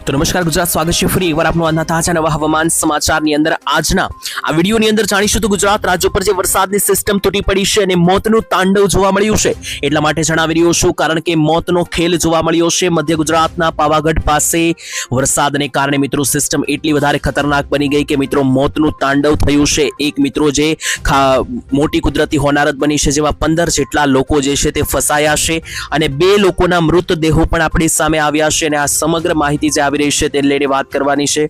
તો નમસ્કાર ગુજરાત, સ્વાગત છે ફરી એકવાર આપનું આજના તાજા નવા હવામાન સમાચારની અંદર. આજના આ વિડીયોની અંદર જાણીશું તો ગુજરાત રાજ્ય પર જે વરસાદની સિસ્ટમ તૂટી પડી છે અને મોતનું તાંડવ જોવા મળ્યું છે. એટલા માટે જણાવી રહ્યો છું કારણ કે મોતનો ખેલ જોવા મળ્યો છે મધ્ય ગુજરાતના પાવાગઢ પાસે. વરસાદને કારણે મિત્રો સિસ્ટમ એટલી વધારે ખતરનાક બની ગઈ કે મિત્રો મોતનું તાંડવ થયું છે. એક મિત્રો જે મોટી કુદરતી હોનારત બની છે જેમાં 15 જેટલા લોકો જે છે તે ફસાયા છે અને 2 લોકોના મૃતદેહો પણ આપણી સામે આવ્યા છે અને આ સમગ્ર માહિતી જે આવી રહી છે તે લઈને વાત કરવાની છે.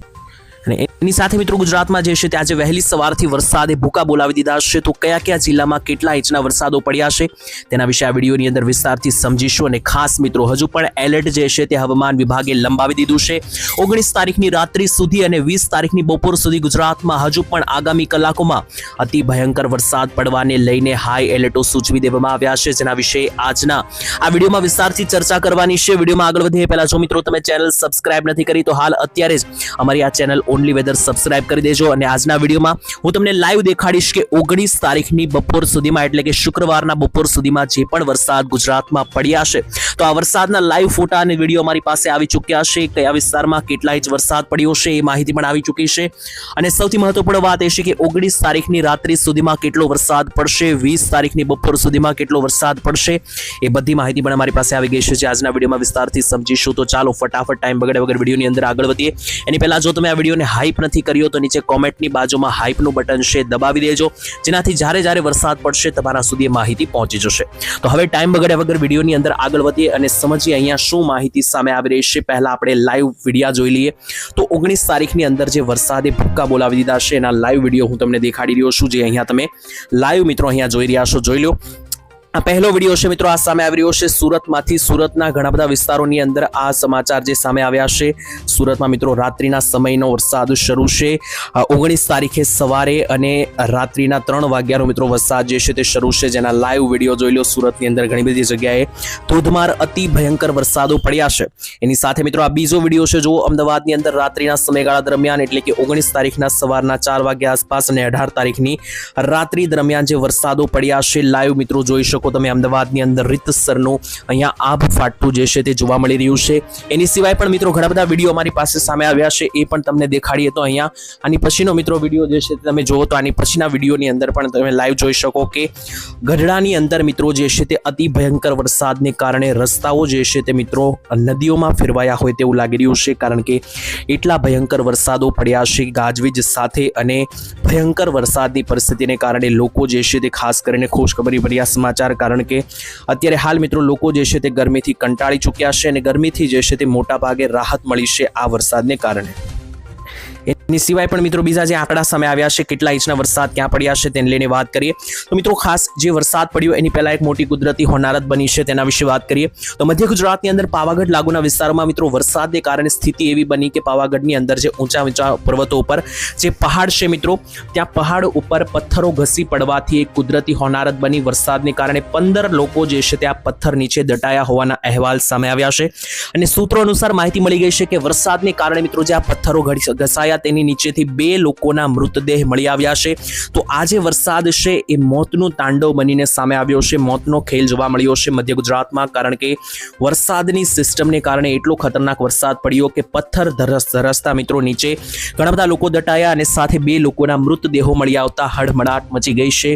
અને એની સાથે મિત્રો ગુજરાતમાં જે છે તે આજે વહેલી સવારથી વરસાદે ભૂકા બોલાવી દીધા છે. તો કયા કયા જિલ્લામાં કેટલા ઇંચના વરસાદો પડ્યા છે તેના વિશે આ વિડીયોની અંદર વિસ્તારથી સમજીશું. અને ખાસ મિત્રો હજુ પણ એલર્ટ જે છે તે હવામાન વિભાગે લંબાવી દીધું છે 19 તારીખની રાત્રિ સુધી અને 20 તારીખની બપોર સુધી ગુજરાતમાં હજુ પણ આગામી કલાકોમાં અતિ ભયંકર વરસાદ પડવાને લઈને હાઈ એલર્ટો સૂચવી દેવામાં આવ્યા છે, જેના વિશે આજના આ વિડીયોમાં વિસ્તારથી ચર્ચા કરવાની છે. વિડીયોમાં આગળ વધીએ પહેલા જો મિત્રો તમે ચેનલ સબસ્ક્રાઇબ નથી કરી તો હાલ અત્યારે જ અમારી આ ચેનલ ઓનલી વેધર સબસ્ક્રાઇબ કરી દેજો. અને આજના વિડીયોમાં હું તમને લાઈવ દેખાડીશ કે 19 તારીખની બપોર સુધીમાં એટલે કે શુક્રવારના બપોર સુધીમાં જે પણ વરસાદ ગુજરાતમાં પડ્યા છે તો આ વરસાદના લાઈવ ફોટા અને વિડીયો અમારી પાસે આવી ચૂક્યા છે. કયા વિસ્તારમાં કેટલા ઇંચ વરસાદ પડ્યો છે એ માહિતી પણ આવી ચૂકી છે. અને સૌથી મહત્વપૂર્ણ વાત એ છે કે 19 તારીખની રાત્રિ સુધીમાં કેટલો વરસાદ પડશે, 20 તારીખની બપોર સુધીમાં કેટલો વરસાદ પડશે એ બધી માહિતી પણ અમારી પાસે આવી ગઈ છે જે આજના વિડીયોમાં વિસ્તારથી સમજીશું. તો ચાલો ફટાફટ ટાઈમ બગાડ્યા વગર વિડીયોની અંદર આગળ વધીએ. એની પહેલા જો તમે આ વિડીયોને હાઈપ નથી કર્યો તો નીચે કોમેન્ટની બાજુમાં હાઈપનું બટન છે દબાવી દેજો, જેનાથી જ્યારે વરસાદ પડશે તમારા સુધી માહિતી પહોંચી જશે. તો હવે ટાઈમ બગાડ્યા વગર વિડીયોની અંદર આગળ વધીએ અને સમજીએ અહીંયા શું માહિતી સામે આવી રહી છે. પહેલા આપણે લાઈવ વિડીયો જોઈ લઈએ. તો 19 તારીખની અંદર જે વરસાદે ભૂક્કા બોલાવી દીધા છે એના લાઈવ વિડીયો હું તમને દેખાડી રહ્યો છું, જે અહીંયા તમે લાઈવ મિત્રો અહીંયા જોઈ રહ્યા છો. જોઈ લો, આ પહેલો વિડીયો છે મિત્રો. આ સામે આવી રહ્યો છે સુરતમાંથી. સુરતના ઘણા બધા વિસ્તારોની અંદર આ સમાચાર જે સામે આવ્યા છે. સુરતમાં મિત્રો રાત્રિના સમયનો વરસાદ શરૂ છે 19 તારીખે સવારે અને રાત્રિના 3 વાગ્યાનો મિત્રો વરસાદ જે છે તે શરૂ છે, જેના લાઈવ વિડીયો જોઈ લો. સુરતની અંદર ઘણી બધી જગ્યાએ ધોધમાર અતિ ભયંકર વરસાદો પડ્યા છે. એની સાથે મિત્રો આ બીજો વિડીયો છે. જો અમદાવાદની અંદર રાત્રિના સમયગાળા દરમિયાન એટલે કે 19 તારીખના સવારના 4 વાગ્યા આસપાસ અને 18 તારીખની રાત્રિ દરમિયાન જે વરસાદો પડ્યા છે લાઈવ મિત્રો જોઈ શકો તમે. અમદાવાદની અંદર રીતસરનું અહીંયા આભ ફાટતું જે છે તે જોવા મળી રહ્યું છે. એની સિવાય પણ મિત્રો ઘણા બધા વિડીયો અમારી પાસે સામે આવ્યા છે, એ પણ તમને દેખાડીએ. તો અહીંયા આની પછીનો મિત્રો વિડીયો જે છે તમે જુઓ તો આની પછીના વિડીયોની અંદર પણ તમે લાઈવ જોઈ શકો કે ગઢડાની અંદર મિત્રો જે છે તે અતિ ભયંકર વરસાદને કારણે રસ્તાઓ જે છે તે મિત્રો નદીઓમાં ફેરવાયા હોય તેવું લાગી રહ્યું છે, કારણ કે એટલા ભયંકર વરસાદો પડ્યા છે ગાજવીજ સાથે. અને ભયંકર વરસાદની પરિસ્થિતિને કારણે લોકો જે છે તે ખાસ કરીને ખુશખબરી ભર્યા સમાચાર, કારણ કે અત્યારે હાલ મિત્રો લોકો જે છે તે ગરમીથી કંટાળી ચૂક્યા છે અને ગરમીથી જે છે તે મોટા ભાગે રાહત મળી છે આ વરસાદને કારણે. એની સિવાય પણ મિત્રો બીજા જે આંકડા સામે આવ્યા છે કેટલા ઇંચના વરસાદ ક્યાં પડ્યા છે તેને લઈને વાત કરીએ. તો મિત્રો ખાસ જે વરસાદ પડ્યો એની પહેલા એક મોટી કુદરતી હોનારત બની છે તેના વિશે વાત કરીએ. તો મધ્ય ગુજરાતની અંદર પાવાગઢ લાગુના વિસ્તારોમાં મિત્રો વરસાદને કારણે સ્થિતિ એવી બની કે પાવાગઢની અંદર જે ઊંચા પર્વતો ઉપર જે પહાડ છે મિત્રો, ત્યાં પહાડ ઉપર પથ્થરો ઘસી પડવાથી એક કુદરતી હોનારત બની. વરસાદને કારણે 15 લોકો જે છે તે આ પથ્થર નીચે દટાયા હોવાના અહેવાલ સામે આવ્યા છે. અને સૂત્રો અનુસાર માહિતી મળી ગઈ છે કે વરસાદને કારણે મિત્રો જે આ પથ્થરો ઘસાયા તેની નીચેથી 2 લોકોના મૃતદેહ મળી આવ્યા છે. તો આ જે વરસાદ છે એ મોતનું તાંડવ બનીને સામે આવ્યો છે. મોતનો ખેલ જોવા મળ્યો છે મધ્ય ગુજરાતમાં, કારણ કે વરસાદની સિસ્ટમને કારણે એટલો ખતરનાક વરસાદ પડ્યો કે પથ્થર ધરસતા મિત્રો નીચે ઘણા બધા લોકો દટાયા અને સાથે 2 લોકોના મૃતદેહો મળી આવતા હળહળાટ મચી ગઈ છે.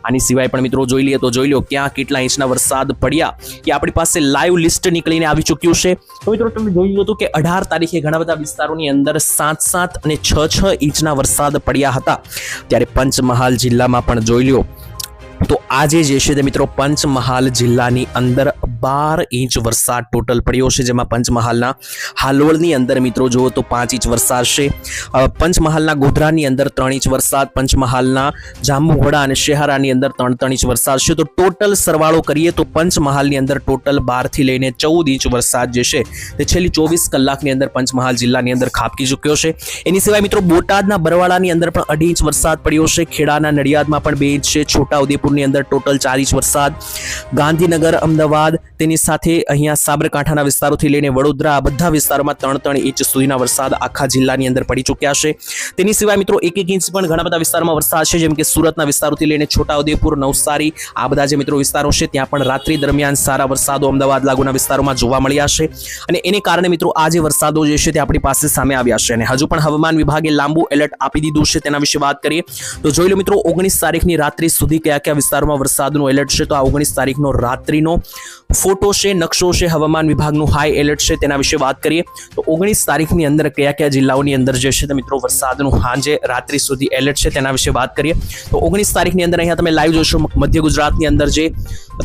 આની સિવાય પણ મિત્રો જોઈ લઈએ તો જોઈ લો ક્યાં કેટલા ઇંચના વરસાદ પડ્યા એ આપણી પાસે લાઈવ લિસ્ટ નીકળીને આવી ચૂક્યું છે. તો મિત્રો તમે જોયું હતું કે 18 તારીખે ઘણા બધા વિસ્તારોની અંદર 7 અને 6 ઇંચના વરસાદ પડ્યા હતા. ત્યારે પંચમહાલ જિલ્લામાં પણ જોઈ લો તો આજે જે છે તે મિત્રો પંચમહાલ જિલ્લાની અંદર 12 ઇંચ વરસાદ ટોટલ પડ્યો છે, જેમાં પંચમહાલના હાલોલની અંદર મિત્રો જુઓ તો 5 ઇંચ વરસાદ છે. પંચમહાલના ગોધરાની અંદર 3 ઇંચ વરસાદ, પંચમહાલના જાંબુઘોડા અને શહેરાની અંદર 3 ઇંચ વરસાદ છે. તો ટોટલ સરવાળો કરીએ તો પંચમહાલની અંદર ટોટલ 12 થી લઈને 14 ઇંચ વરસાદ જે છે તે છેલ્લી 24 કલાકની અંદર પંચમહાલ જિલ્લાની અંદર ખાબકી ચૂક્યો છે. એની સિવાય મિત્રો બોટાદના બરવાળાની અંદર પણ 2.5 ઇંચ વરસાદ પડ્યો છે. ખેડાના નડિયાદમાં પણ 2 ઇંચ છે. છોટાઉદેપુર જિલ્લાઓની અંદર ટોટલ 4 ઇંચ વરસાદ, ગાંધીનગર, અમદાવાદ, તેની સાથે અહીંયા સાબરકાંઠાના વિસ્તારોથી લઈને વડોદરા, આ બધા વિસ્તારોમાં 3-3 ઇંચ સુધીના વરસાદ આખા જિલ્લાની અંદર પડી ચૂક્યા છે. તેની સિવાય મિત્રો 1-1 ઇંચ પણ ઘણા બધા વિસ્તારોમાં વરસાદ છે, જેમ કે સુરતના વિસ્તારોથી લઈને છોટાઉદેપુર, નવસારી, આ બધા જે મિત્રો વિસ્તારો છે ત્યાં પણ રાત્રિ દરમિયાન સારા વરસાદો અમદાવાદ લાગુના વિસ્તારોમાં જોવા મળ્યા છે. અને એને કારણે મિત્રો આ જે વરસાદો જે છે તે આપણી પાસે સામે આવ્યા છે. અને હજુ પણ હવામાન વિભાગે લાંબુ એલર્ટ આપી દીધું છે. તેના વિશે વાત કરીએ તો જોઈ લો મિત્રો 19 તારીખની રાત્રિ સુધી કયા કયા વિસ્તારોમાં વરસાદનું એલર્ટ છે. તો આ 19 તારીખનો રાત્રિનો ફોટો છે, નકશો છે, હવામાન વિભાગનું હાઈ એલર્ટ છે. તેના વિશે વાત કરીએ તો 19 તારીખની અંદર કયા કયા જિલ્લાઓની અંદર જે છે તે મિત્રો વરસાદનું સાંજે રાત્રિ સુધી એલર્ટ છે તેના વિશે વાત કરીએ તો 19 તારીખની અંદર અહીંયા તમે લાઈવ જોશો મધ્ય ગુજરાતની અંદર જે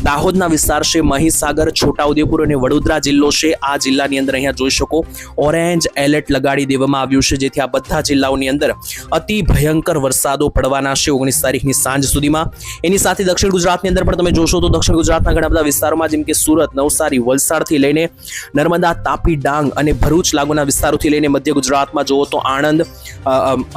દાહોદના વિસ્તાર છે, મહીસાગર, છોટાઉદેપુર અને વડોદરા જિલ્લો છે, આ જિલ્લાની અંદર અહીંયા જોઈ શકો ઓરેન્જ એલર્ટ લગાડી દેવામાં આવ્યું છે, જેથી આ બધા જિલ્લાઓની અંદર અતિ ભયંકર વરસાદો પડવાના છે 19 તારીખની સાંજ સુધીમાં. એની સાથે દક્ષિણ ગુજરાતની અંદર પણ તમે જોશો તો દક્ષિણ ગુજરાતના ઘણા બધા વિસ્તારોમાં જેમ કે સુરત, નવસારી, વલસાડથી લઈને નર્મદા, તાપી, ડાંગ અને ભરૂચ લાગુના વિસ્તારોથી લઈને મધ્ય ગુજરાતમાં જુઓ તો આણંદ,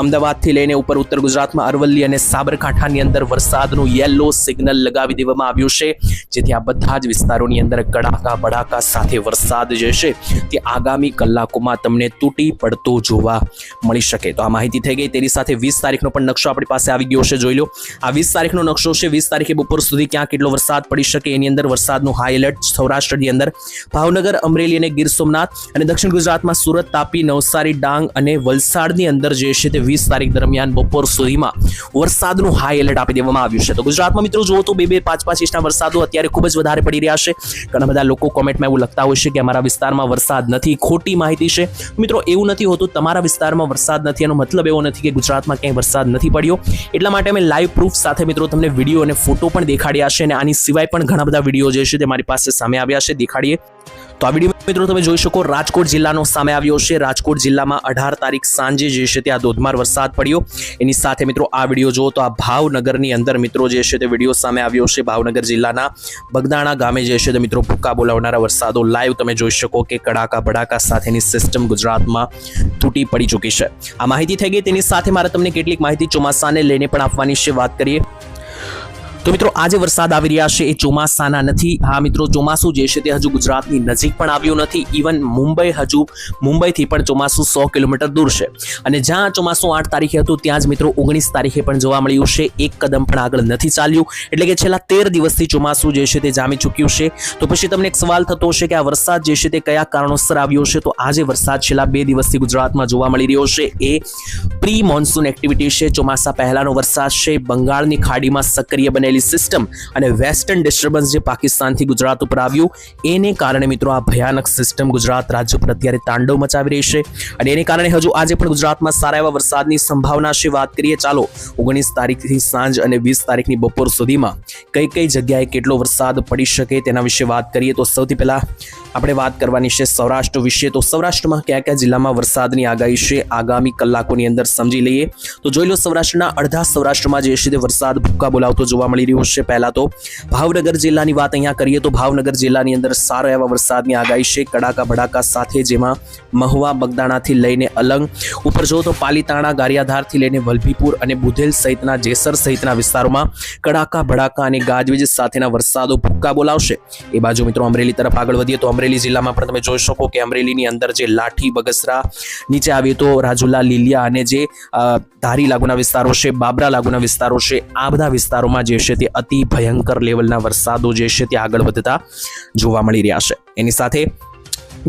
અમદાવાદથી લઈને ઉપર ઉત્તર ગુજરાતમાં અરવલ્લી અને સાબરકાંઠાની અંદર વરસાદનું યેલો સિગ્નલ લગાવી દેવામાં આવ્યું છે, જેથી આ બધા જ વિસ્તારોની અંદર કડાકા ભડાકા સાથે વરસાદ જે છે તે આગામી કલાકોમાં તમને તૂટી પડતો જોવા મળી શકે. તો આ માહિતી થઈ ગઈ. તેની સાથે 20 તારીખનો પણ નકશો આપણી પાસે આવી ગયો છે. જોઈ લો આ 20 તારીખનો નકશો છે. 20 તારીખે બપોર સુધી ક્યાં કેટલો વરસાદ પડી શકે એની અંદર વરસાદનું હાઈ એલર્ટ સૌરાષ્ટ્રની અંદર ભાવનગર, અમરેલી અને ગીર સોમનાથ અને દક્ષિણ ગુજરાતમાં સુરત, તાપી, નવસારી, ડાંગ અને વલસાડની અંદર જે છે તે 20 તારીખ દરમિયાન બપોર સુધીમાં વરસાદનું હાઈ એલર્ટ આપી દેવામાં આવ્યું છે. તો ગુજરાતમાં મિત્રો જુઓ તો 2-2, 5-5 ઇંચના વરસાદો અત્યારે ખૂબ જ વધારે પડી રહ્યા છે. ઘણા બધા લોકો કોમેન્ટમાં એવું લખતા હોય છે કે અમારા વિસ્તારમાં વરસાદ નથી. ખોટી માહિતી છે મિત્રો, એવું નથી હોતું. તમારા વિસ્તારમાં વરસાદ નથી એનો મતલબ એવો નથી કે ગુજરાતમાં ક્યાંય વરસાદ નથી પડ્યો. એટલા માટે અમે લાઈવ પ્રૂફ સાથે મિત્રો તમને વિડીયો અને ફોટો પણ દેખાડ્યા છે અને આની સિવાય પણ ઘણા બધા વિડીયો જે છે તે મારી પાસે સામે આવ્યા છે, દેખાડીએ. તો આ વિડીયો મિત્રો તમે જોઈ શકો રાજકોટ જિલ્લાનો સામે આવ્યો છે. રાજકોટ જિલ્લામાં 18 તારીખ સાંજે જે છે ત્યાં ધોધમાર વરસાદ પડ્યો. એની સાથે મિત્રો આ વિડીયો જુઓ તો આ ભાવનગરની અંદર મિત્રો જે છે તે વિડીયો સામે આવ્યો છે. ભાવનગર જિલ્લાના બગદાણા ગામે જે છે તે મિત્રો ભૂક્કા બોલાવનારા વરસાદો લાઈવ તમે જોઈ શકો કે કડાકા ભડાકા સાથેની સિસ્ટમ ગુજરાતમાં તૂટી પડી ચૂકી છે. આ માહિતી થઈ ગઈ. તેની સાથે મારે તમને કેટલીક માહિતી ચોમાસાને લઈને પણ આપવાની છે. વાત કરીએ તો મિત્રો આજે વરસાદ આવી રહ્યા છે એ ચોમાસાના નથી. હા મિત્રો, ચોમાસું જે છે તે હજુ ગુજરાતની નજીક પણ આવ્યું નથી. ઇવન મુંબઈથી પણ ચોમાસું 100 કિલોમીટર દૂર છે. અને જ્યાં ચોમાસું 8 તારીખે હતું ત્યાં જ મિત્રો 19 તારીખે પણ જોવા મળ્યું છે. એક કદમ પણ આગળ નથી ચાલ્યું. એટલે કે છેલ્લા 13 દિવસથી ચોમાસું જે છે તે જામી ચૂક્યું છે. તો પછી તમને એક સવાલ થતો હશે કે આ વરસાદ જે છે તે કયા કારણોસર આવ્યો છે. તો આજે વરસાદ છેલ્લા 2 દિવસથી ગુજરાતમાં જોવા મળી રહ્યો છે એ પ્રી મોન્સૂન એક્ટિવિટી છે. ચોમાસા પહેલાનો વરસાદ છે. બંગાળની ખાડીમાં સક્રિય બનેલી સિસ્ટમ અને વેસ્ટર્ન ડિસ્ટર્બન્સ જે પાકિસ્તાનથી ગુજરાત ઉપર આવ્યું એને કારણે મિત્રો આ ભયાનક સિસ્ટમ ગુજરાત રાજ્ય પર અત્યારે તાંડવ મચાવી રહી છે. અને એને કારણે હજુ આજે પણ ગુજરાતમાં સારા એવા વરસાદની સંભાવના છે. વાત કરીએ ચાલો 19 તારીખથી સાંજ અને 20 તારીખની બપોર સુધીમાં કઈ કઈ જગ્યાએ કેટલો વરસાદ પડી શકે તેના વિશે વાત કરીએ તો સૌથી પહેલા આપણે વાત કરવાની છે સૌરાષ્ટ્ર વિશે. તો સૌરાષ્ટ્રમાં કયા કયા જિલ્લામાં વરસાદની આગાહી છે આગામી કલાકોની અંદર સમજી લઈએ. તો જોઈ લો સૌરાષ્ટ્રના અડધા સૌરાષ્ટ્રમાં જે છે તે વરસાદ ભૂક્કા બોલાવતો જોવા મળી રહ્યો છે. પહેલા તો ભાવનગર જિલ્લાની વાત અહીંયા કરીએ તો ભાવનગર જિલ્લાની અંદર સારા એવા વરસાદની આગાહી છે કડાકા ભડાકા સાથે, જેમાં મહુવા, બગદાણાથી લઈને અલંગ, ઉપર જો તો પાલીતાણા, ગારિયાધારથી લઈને વલભીપુર અને બુધેલ સહિતના જેસર સહિતના વિસ્તારોમાં કડાકા ભડાકા અને ગાજવીજ સાથેના વરસાદો ભૂક્કા બોલાવશે. એ બાજુ મિત્રો અમરેલી તરફ આગળ વધીએ તો અમરેલી જિલ્લામાં પણ તમે જોઈ શકો કે અમરેલીની અંદર જે લાઠી, બગસરા, નીચે આવીએ તો રાજુલા, લીલિયા અને જે ધારી લાગુના વિસ્તારો છે, બાબરા લાગુના વિસ્તારો છે, આ બધા વિસ્તારોમાં જે છે તે અતિ ભયંકર લેવલના વરસાદો જે છે તે આગળ વધતા જોવા મળી રહ્યા છે. એની સાથે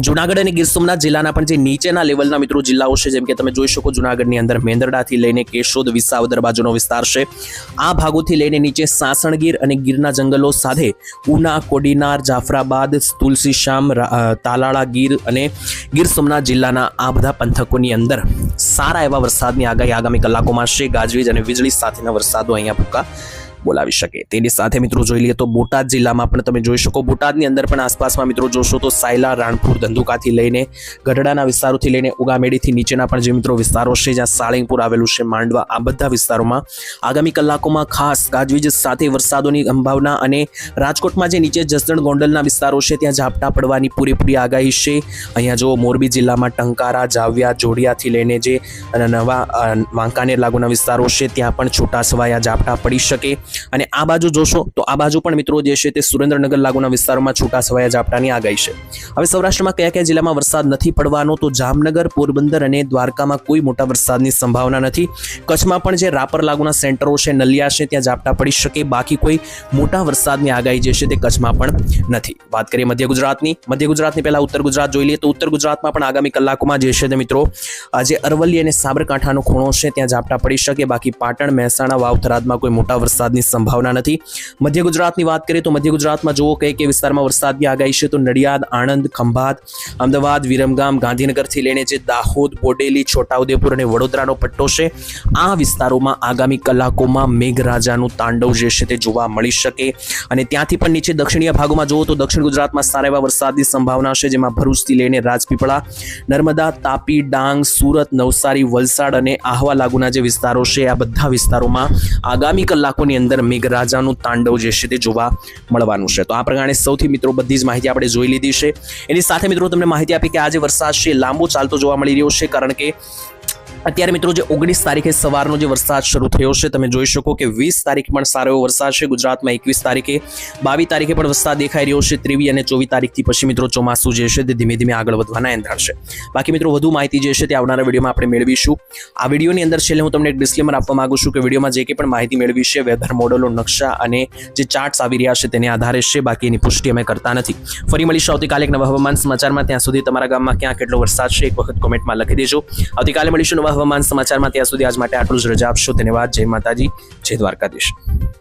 જુનાગઢ અને ગીર સોમનાથ જિલ્લાના પણ જે નીચેના લેવલના મિત્રો જિલ્લાઓ છે, જેમ કે તમે જોઈ શકો જુનાગઢની અંદર મેંદરડાથી લઈને કેશોદ, વિસાવદર બાજુનો વિસ્તાર છે. આ ભાગોથી લઈને નીચે સાસણગીર અને ગીરના જંગલો સાથે ઉના, કોડીનાર, જાફરાબાદ, તુલસીશ્યામ, તાલાળા ગીર અને ગીર સોમનાથ જિલ્લાના આ બધા પંથકોની અંદર સારા એવા વરસાદની આગાહી આગામી કલાકોમાં છે. ગાજવીજ અને વીજળી સાથેના વરસાદો અહીંયા ભૂક્કા બોલાવી શકે. તેની સાથે મિત્રો જોઈ લઈએ તો બોટાદ જિલ્લામાં પણ તમે જોઈ શકો બોટાદની અંદર પણ આસપાસમાં મિત્રો જોશો તો સાયલા, રાણપુર, ધંધુકાથી લઈને ગઢડાના વિસ્તારોથી લઈને ઉગામેડીથી નીચેના પણ જે મિત્રો વિસ્તારો છે જ્યાં સાળીંગપુર આવેલું છે, માંડવા, આ બધા વિસ્તારોમાં આગામી કલાકોમાં ખાસ ગાજવીજ સાથે વરસાદોની સંભાવના. અને રાજકોટમાં જે નીચે જસદણ, ગોંડલના વિસ્તારો છે ત્યાં ઝાપટા પડવાની પૂરેપૂરી આગાહી છે. અહીંયા જો મોરબી જિલ્લામાં ટંકારા, જાવિયા, જોડિયાથી લઈને જે નવા વાંકાનેર લાગુના વિસ્તારો છે ત્યાં પણ છૂટાછવાયા ઝાપટા પડી શકે. અને આ બાજુ જોશો તો આ બાજુ પણ મિત્રો જે છે તે સુરેન્દ્રનગર લાગુના વિસ્તારોમાં છૂટાછવાયા ઝાપટાની આગાહી છે. હવે સૌરાષ્ટ્રમાં કયા કયા જિલ્લામાં વરસાદ નથી પડવાનો, તો જામનગર, પોરબંદર અને દ્વારકામાં કોઈ મોટા વરસાદની સંભાવના નથી. કચ્છમાં પણ જે રાપર લાગુના સેન્ટરો છે, નલિયા છે, ત્યાં ઝાપટા પડી શકે. બાકી કોઈ મોટા વરસાદની આગાહી જે છે તે કચ્છમાં પણ નથી. વાત કરીએ મધ્ય ગુજરાતની પહેલા ઉત્તર ગુજરાત જોઈ લઈએ તો ઉત્તર ગુજરાતમાં પણ આગામી કલાકોમાં જે છે તે મિત્રો આજે અરવલ્લી અને સાબરકાંઠાનો ખૂણો છે ત્યાં ઝાપટા પડી શકે. બાકી પાટણ, મહેસાણા, વાવ, થરાદમાં કોઈ મોટા વરસાદની સંભાવના નથી. મધ્ય ગુજરાતની વાત કરીએ તો મધ્ય ગુજરાતમાં જુઓ કઈ વિસ્તારમાં વરસાદની આગાહી છે, તો નડિયાદ, આણંદ, ખંભાત, અમદાવાદ, વિરમગામ, ગાંધીનગરથી લઈને જે દાહોદ, બોડેલી, છોટાઉદેપુર અને વડોદરાનો પટ્ટો છે, આ વિસ્તારોમાં આગામી કલાકોમાં મેઘરાજાનું તાંડવ જે છે તે જોવા મળી શકે. અને ત્યાંથી પણ નીચે દક્ષિણીય ભાગોમાં જુઓ તો દક્ષિણ ગુજરાતમાં સારા એવા વરસાદની સંભાવના છે, જેમાં ભરૂચથી લઈને રાજપીપળા, નર્મદા, તાપી, ડાંગ, સુરત, નવસારી, વલસાડ અને આહવા લાગુના જે વિસ્તારો છે, આ બધા વિસ્તારોમાં આગામી કલાકોની અંદર મેઘરાજાનું તાંડવ જે છે તે જોવા મળવાનું છે. તો આ પ્રમાણે સૌથી મિત્રો બધી જ માહિતી આપણે જોઈ લીધી છે. એની સાથે મિત્રો તમને માહિતી આપી કે આજે વરસાદ છે લાંબો ચાલતો જોવા મળી રહ્યો છે, કારણ કે અત્યારે મિત્રો જે 19 તારીખે સવારનો જે વરસાદ શરૂ થયો છે, તમે જોઈ શકો કે 20 તારીખ પણ સારો એવો વરસાદ છે ગુજરાતમાં, 21 તારીખે, 22 તારીખે પણ વરસાદ દેખાઈ રહ્યો છે. 23 અને 24 તારીખથી પછી મિત્રો ચોમાસું જે છે તે ધીમે ધીમે આગળ વધવાના એંધાણ છે. બાકી મિત્રો વધુ માહિતી જે છે તે આવનારા વિડીયોમાં આપણે મેળવીશું. આ વિડીયોની અંદર છેલ્લે હું તમને એક ડિસ્ક્લેમર આપવા માંગુ છું કે વિડીયોમાં જે કંઈ પણ માહિતી મેળવી છે વેધર મોડેલો, નકશા અને જે ચાર્ટ્સ આવી રહ્યા છે તેને આધારે છે, બાકી એની પુષ્ટિ અમે કરતા નથી. ફરી મળીશું આવતીકાલે એક નવા હવામાન સમાચારમાં. ત્યાં સુધી તમારા ગામમાં ક્યાં કેટલો વરસાદ છે એક વખત કોમેન્ટમાં લખી દેજો. આવતીકાલે મળીશું નવા હવામાન સમાચારમાં. ત્યાં સુધી આજ માટે આટલું જ. રજા આપશો. ધન્યવાદ. જય માતાજી, જય દ્વારકાધીશ.